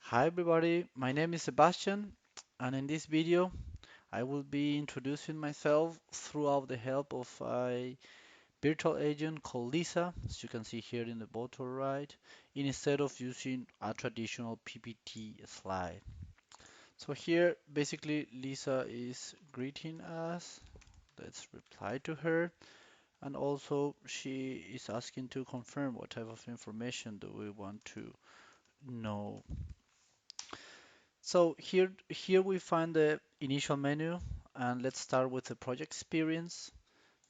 Hi everybody, my name is Sebastian, and in this video I will be introducing myself throughout the help of a virtual agent called Lisa, as you can see here in the bottom right, instead of using a traditional PPT slide. So here basically Lisa is greeting us. Let's reply to her. And also she is asking to confirm what type of information do we want to know. So here we find the initial menu, and let's start with the project experience.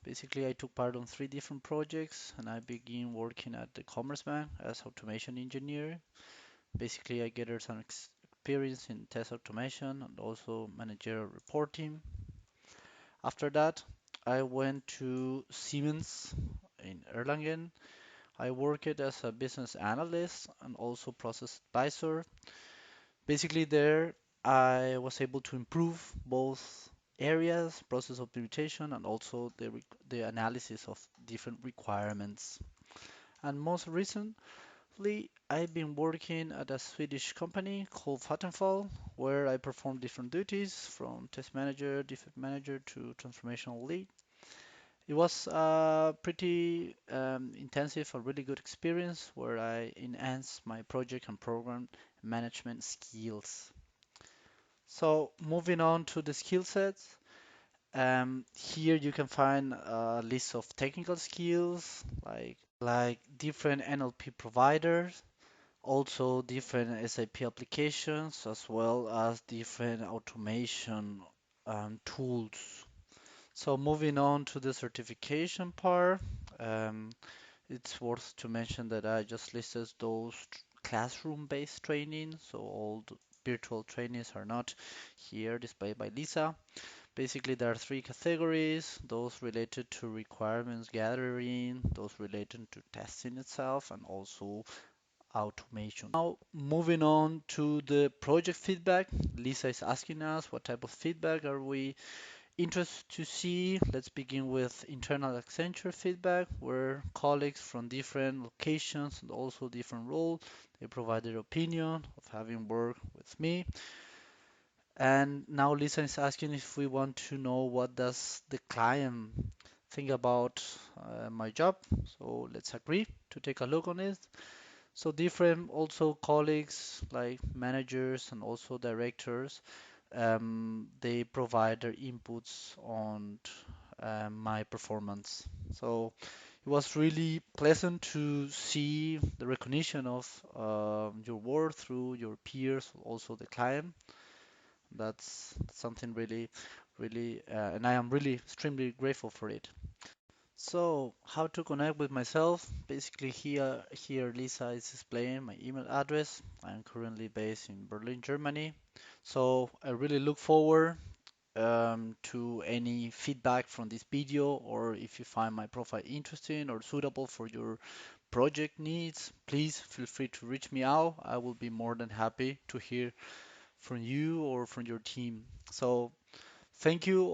Basically, I took part on three different projects, and I began working at the Commerce Bank as automation engineer. Basically, I gathered some experience in test automation and also managerial reporting. After that, I went to Siemens in Erlangen. I worked as a business analyst and also process advisor. Basically, there I was able to improve both areas, process optimization, and also the analysis of different requirements. And most recently, I've been working at a Swedish company called Vattenfall, where I perform different duties from test manager, defect manager to transformational lead. It was a pretty intensive, a really good experience where I enhanced my project and program management skills. So moving on to the skill sets, here you can find a list of technical skills like different NLP providers, also different SAP applications, as well as different automation tools. So moving on to the certification part, um, it's worth to mention that I just listed those classroom-based training, so all the virtual trainings are not here displayed by Lisa. Basically, there are three categories, those related to requirements gathering, those related to testing itself, and also automation. Now, moving on to the project feedback, Lisa is asking us what type of feedback are we interested to see. Let's begin with internal Accenture feedback, where colleagues from different locations and also different roles, they provide their opinion of having worked with me. And now Lisa is asking if we want to know what does the client think about my job. So let's agree to take a look on it. So different also colleagues like managers and also directors, they provide their inputs on my performance. So it was really pleasant to see the recognition of your work through your peers, also the client. That's something and I am really extremely grateful for it. So, how to connect with myself? Basically, here Lisa is displaying my email address. I am currently based in Berlin, Germany. So, I really look forward to any feedback from this video, or if you find my profile interesting or suitable for your project needs, please feel free to reach me out. I will be more than happy to hear from you or from your team. So, thank you